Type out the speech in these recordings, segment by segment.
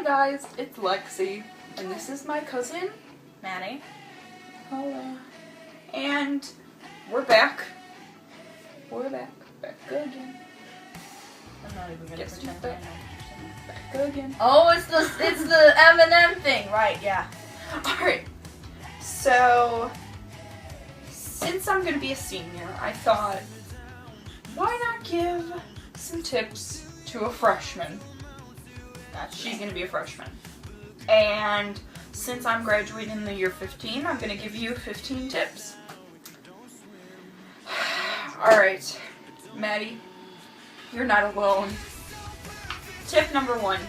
guys, it's Lexi, and this is my cousin, Maddie. Hola. And we're back. Back again. I'm not even gonna Guess pretend who's I back? know. Back again. Oh, it's the M&M thing, right? Yeah. Alright, so since I'm gonna be a senior, I thought, why not give some tips to a freshman? She's gonna be a freshman. And since I'm graduating in the year 15, I'm gonna give you 15 tips. Alright, Maddie, you're not alone. Tip number 1.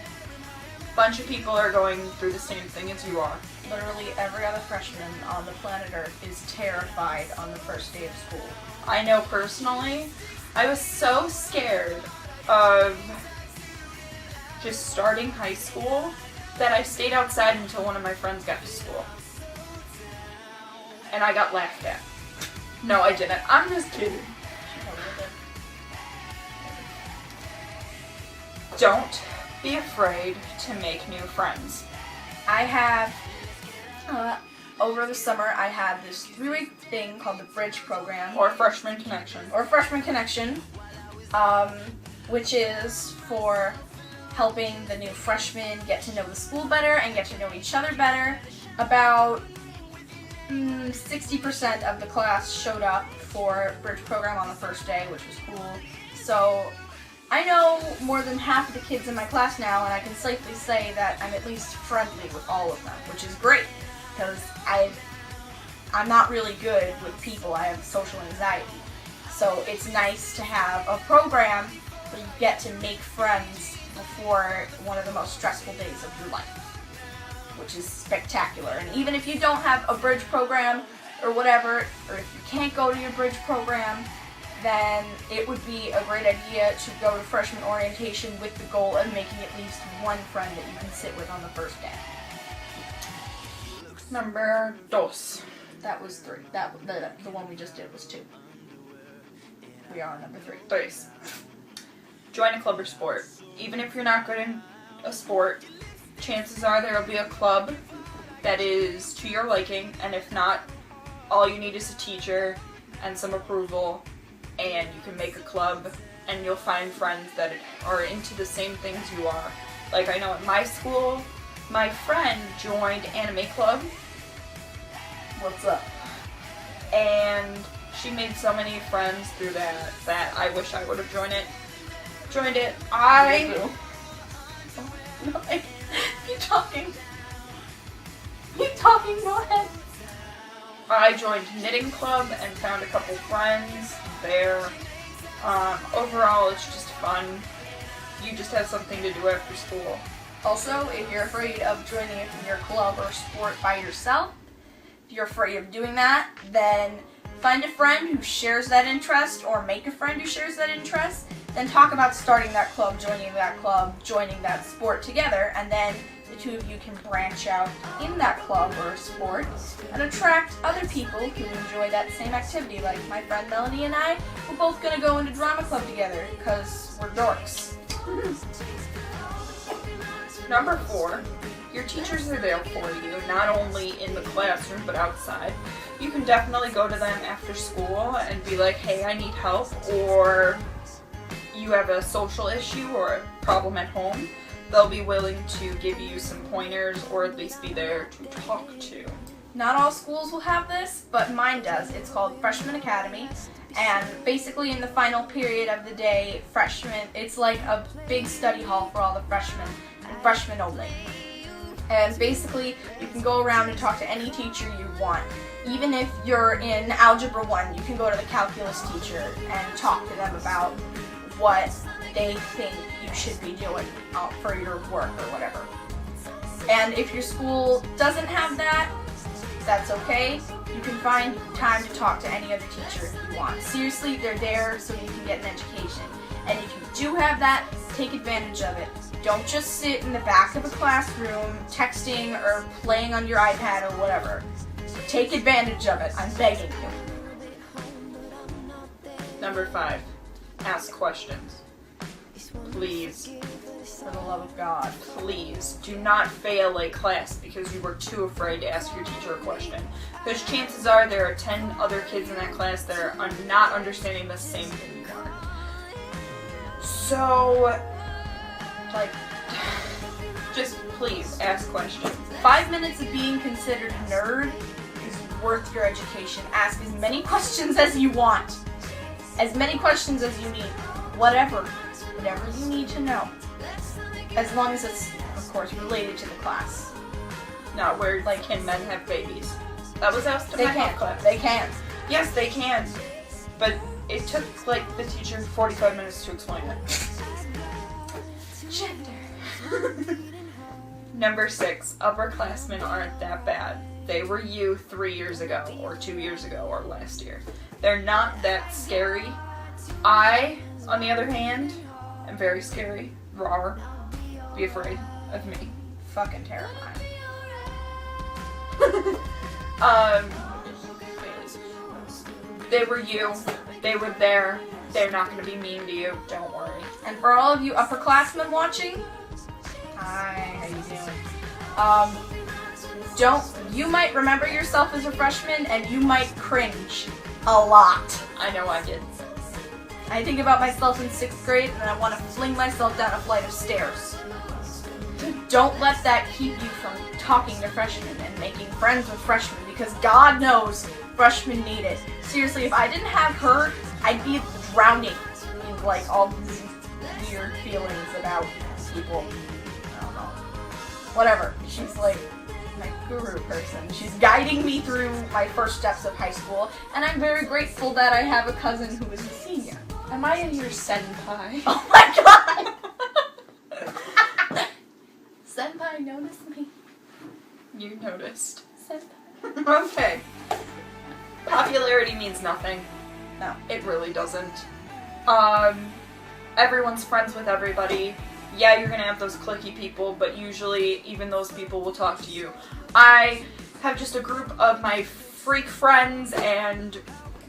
Bunch of people are going through the same thing as you are. Literally every other freshman on the planet Earth is terrified on the first day of school. I know personally, I was so scared of just starting high school that I stayed outside until one of my friends got to school. And I got laughed at. No, I didn't. I'm just kidding. Don't be afraid to make new friends. I have, over the summer, I had this 3-week thing called the Bridge Program. Or Freshman Connection. Or Freshman Connection, which is for helping the new freshmen get to know the school better and get to know each other better. About 60% of the class showed up for Bridge Program on the first day, which was cool. So I know more than half of the kids in my class now, and I can safely say that I'm at least friendly with all of them, which is great, because I'm not really good with people. I have social anxiety. So it's nice to have a program where you get to make friends before one of the most stressful days of your life, which is spectacular. And even if you don't have a Bridge Program or whatever, or if you can't go to your Bridge Program, then it would be a great idea to go to freshman orientation with the goal of making at least one friend that you can sit with on the first day. Number 2. That was 3. The one we just did was 2. We are on number 3. 3. Join a club or sport. Even if you're not good in a sport, chances are there will be a club that is to your liking, and if not, all you need is a teacher and some approval, and you can make a club, and you'll find friends that are into the same things you are. Like, I know at my school, my friend joined Anime Club. What's up? And she made so many friends through that I wish I would have joined it. Keep talking. Keep talking, go ahead. I joined knitting club and found a couple friends there. Overall, it's just fun. You just have something to do after school. Also, if you're afraid of joining your club or sport by yourself, if you're afraid of doing that, then find a friend who shares that interest, or make a friend who shares that interest, then talk about starting that club, joining that sport together, and then the two of you can branch out in that club or sport and attract other people who enjoy that same activity. Like my friend Melanie and I, we're both going to go into drama club together because we're dorks. Number 4, your teachers are there for you, not only in the classroom but outside. You can definitely go to them after school and be like, hey, I need help, or you have a social issue or a problem at home. They'll be willing to give you some pointers, or at least be there to talk to. Not all schools will have this, but mine does. It's called Freshman Academy, and basically in the final period of the day, it's like a big study hall for all the freshmen, and freshmen only. And basically, you can go around and talk to any teacher you want. Even if you're in Algebra 1, you can go to the calculus teacher and talk to them about what they think you should be doing for your work or whatever. And if your school doesn't have that, that's okay. You can find time to talk to any other teacher if you want. Seriously, they're there so you can get an education. And if you do have that, take advantage of it. Don't just sit in the back of a classroom texting or playing on your iPad or whatever. Take advantage of it. I'm begging you. Number 5, ask questions. Please. Please, for the love of God. Please do not fail a class because you were too afraid to ask your teacher a question. Because chances are there are 10 other kids in that class that are not understanding the same thing you are. So, like, just please ask questions. 5 minutes of being considered a nerd is worth your education. Ask as many questions as you want. As many questions as you need. Whatever you need to know. As long as it's, of course, related to the class. Not where, like, can men have babies? That was asked in They my health can't. class. They can't. Yes, they can. But it took, like, the teacher 45 minutes to explain it. Gender. Number 6, upperclassmen aren't that bad. They were you 3 years ago, or 2 years ago, or last year. They're not that scary. I, on the other hand, am very scary. Rawr. Be afraid of me. Fucking terrifying. They were you. They were there. They're not going to be mean to you. Don't worry. And for all of you upperclassmen watching, hi, how you doing? You might remember yourself as a freshman and you might cringe a lot. I know I did. I think about myself in 6th grade and I want to fling myself down a flight of stairs. Don't let that keep you from talking to freshmen and making friends with freshmen because God knows freshmen need it. Seriously, if I didn't have her, I'd be drowning in like all these weird feelings about people. I don't know. Whatever. She's like my guru person. She's guiding me through my first steps of high school, and I'm very grateful that I have a cousin who is a senior. Am I in your senpai? Oh my god! Senpai noticed me. You noticed. Senpai. Okay. Popularity means nothing. No. It really doesn't. Everyone's friends with everybody. Yeah, you're gonna have those cliquey people, but usually even those people will talk to you. I have just a group of my freak friends, and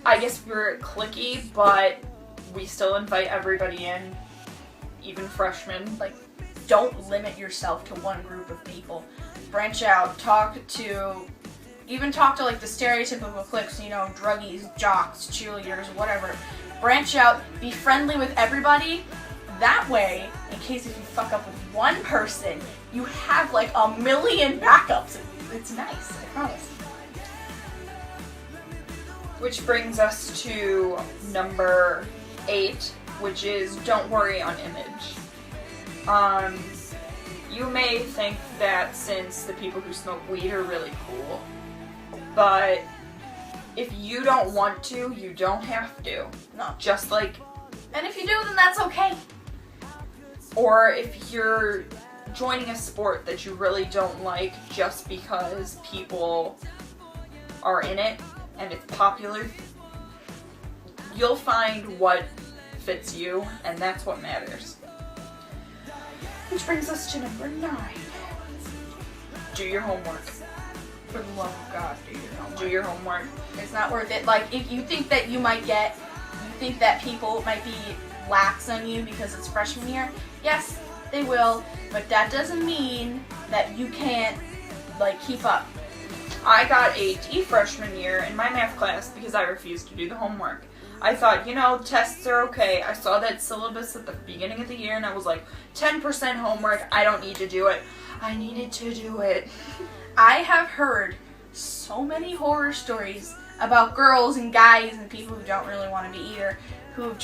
I guess we're cliquey, but we still invite everybody in, even freshmen. Like, don't limit yourself to one group of people. Branch out. Talk to like the stereotypical cliques, you know, druggies, jocks, cheerleaders, whatever. Branch out. Be friendly with everybody. That way, in case if you fuck up with one person, you have like a million backups. It's nice, I promise. Which brings us to number 8, which is don't worry on image. You may think that since the people who smoke weed are really cool, but if you don't want to, you don't have to. No. Just like, And if you do, then that's okay. or if you're joining a sport that you really don't like just because people are in it and it's popular, you'll find what fits you, and that's what matters. Which brings us to number 9. Do your homework. For the love of God, do your homework. Do your homework. It's not worth it. Like, if you think that you think that people might be lax on you because it's freshman year, yes, they will, but that doesn't mean that you can't, like, keep up. I got a D freshman year in my math class because I refused to do the homework. I thought, tests are okay. I saw that syllabus at the beginning of the year and I was like, 10% homework, I don't need to do it. I needed to do it. I have heard so many horror stories about girls and guys and people who don't really want to be either, who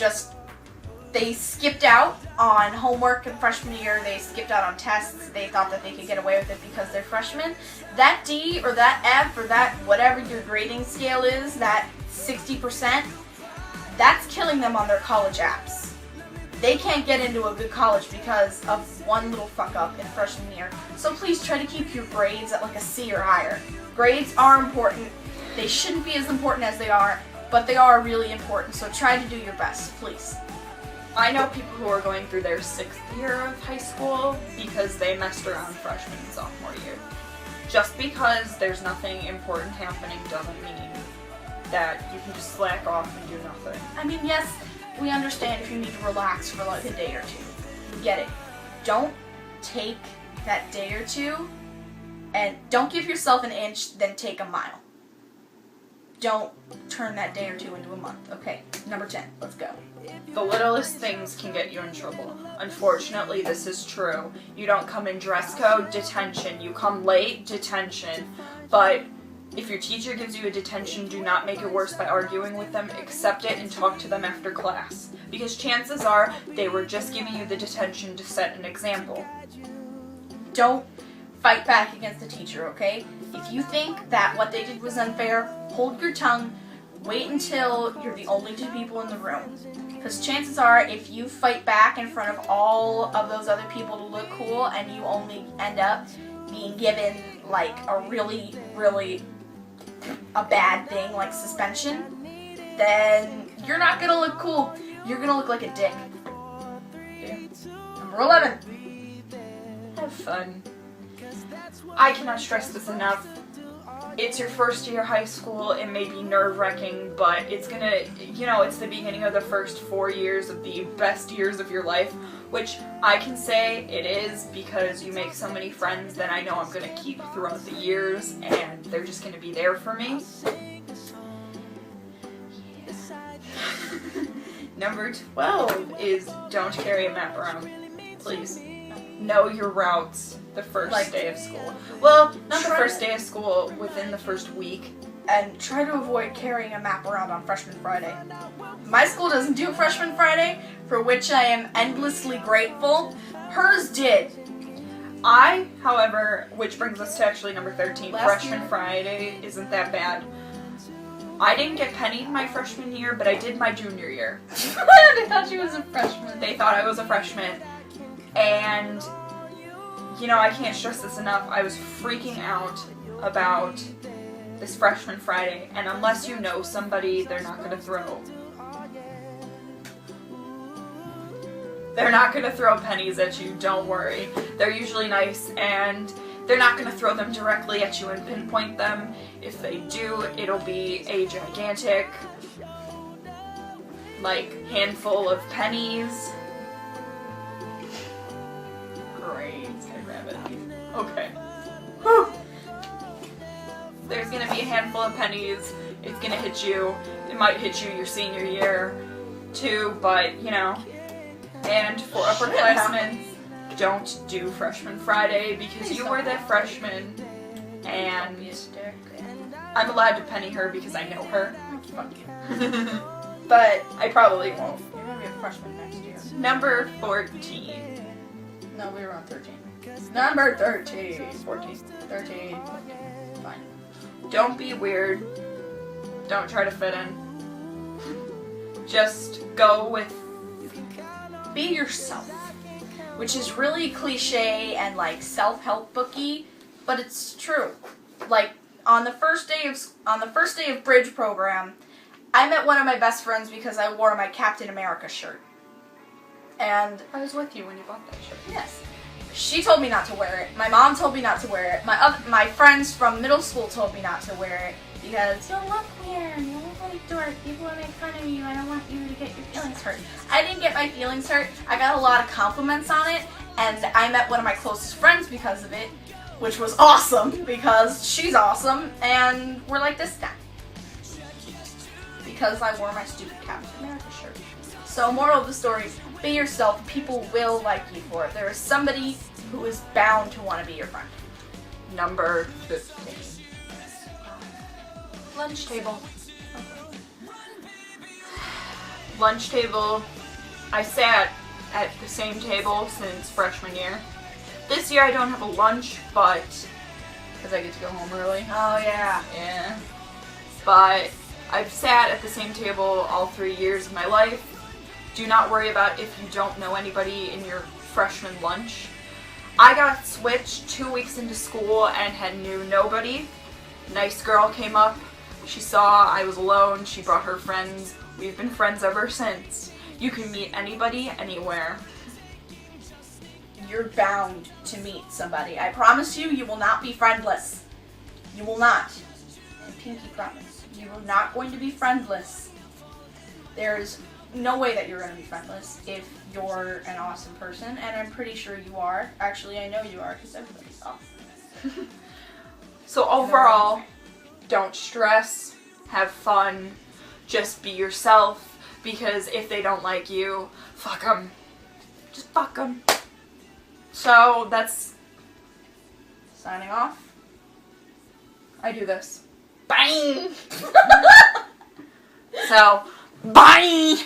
they skipped out on homework in freshman year, they skipped out on tests, they thought that they could get away with it because they're freshmen. That D or that F or that whatever your grading scale is, that 60%, that's killing them on their college apps. They can't get into a good college because of one little fuck up in freshman year. So please try to keep your grades at like a C or higher. Grades are important. They shouldn't be as important as they are, but they are really important. So try to do your best, please. I know people who are going through their 6th year of high school because they messed around freshman and sophomore year. Just because there's nothing important happening doesn't mean that you can just slack off and do nothing. I mean, yes, we understand if you need to relax for like a day or two. We get it. don't take that day or two and don't give yourself an inch, then take a mile. Don't turn that day or two into a month. Okay, number 10, let's go. The littlest things can get you in trouble. Unfortunately, this is true. You don't come in dress code, detention. You come late, detention. But if your teacher gives you a detention, do not make it worse by arguing with them. Accept it and talk to them after class. Because chances are they were just giving you the detention to set an example. Don't fight back against the teacher, okay? If you think that what they did was unfair, hold your tongue. Wait until you're the only two people in the room. Because chances are, if you fight back in front of all of those other people to look cool and you only end up being given like a really, really a bad thing like suspension, then you're not going to look cool. You're going to look like a dick. Okay. Number 11. Have fun. I cannot stress this enough. It's your first year of high school. It may be nerve-wracking, but it's gonna, it's the beginning of the first 4 years of the best years of your life, which I can say it is because you make so many friends that I know I'm gonna keep throughout the years, and they're just gonna be there for me. Number 12 is don't carry a map around. Please. Know your routes the first day of school. Well, not the first day of school, within the first week. And try to avoid carrying a map around on Freshman Friday. My school doesn't do Freshman Friday, for which I am endlessly grateful. Hers did. I, however, which brings us to actually number 13, Freshman Friday isn't that bad. I didn't get pennied my freshman year, but I did my junior year. They thought she was a freshman. They thought I was a freshman. And, I can't stress this enough. I was freaking out about this Freshman Friday. And unless you know somebody, they're not going to throw. They're not going to throw pennies at you, don't worry. They're usually nice, and they're not going to throw them directly at you and pinpoint them. If they do, it'll be a gigantic, handful of pennies. Great, I grab it. Okay. Whew. There's going to be a handful of pennies. It's going to hit you. It might hit you your senior year, too, but, And for upperclassmen, don't do Freshman Friday because you were that freshman, and I'm allowed to penny her because I know her. Fuck you. But I probably won't. You're gonna be a freshman next year. Number 14. No, we were on 13. Number 13. 14. 13. Fine. Don't be weird. Don't try to fit in. Just go with... Be yourself. Which is really cliche and self-help booky, but it's true. On the first day of bridge program, I met one of my best friends because I wore my Captain America shirt. And I was with you when you bought that shirt. yes. She told me not to wear it. My mom told me not to wear it. My friends from middle school told me not to wear it because you'll look weird. You look like a dork. People will make fun of you. I don't want you to get your feelings hurt. I didn't get my feelings hurt. I got a lot of compliments on it, and I met one of my closest friends because of it, which was awesome because she's awesome, and we're like this now because I wore my stupid Captain America shirt. So, moral of the story, be yourself. People will like you for it. There is somebody who is bound to want to be your friend. Number 15. Lunch table. Lunch table. I sat at the same table since freshman year. This year I don't have a lunch, but because I get to go home early. Oh, yeah. Yeah. But I've sat at the same table all 3 years of my life. Do not worry about if you don't know anybody in your freshman lunch. I got switched 2 weeks into school and knew nobody. Nice girl came up. She saw I was alone. She brought her friends. We've been friends ever since. You can meet anybody, anywhere. You're bound to meet somebody. I promise you, you will not be friendless. You will not. And pinky promise. You are not going to be friendless. There's no way that you're going to be friendless if you're an awesome person, and I'm pretty sure you are. Actually, I know you are because everybody's awesome. So overall, don't stress, have fun, just be yourself, because if they don't like you, fuck them. Just fuck them. So that's Signing off. I do this. Bang! So, bye!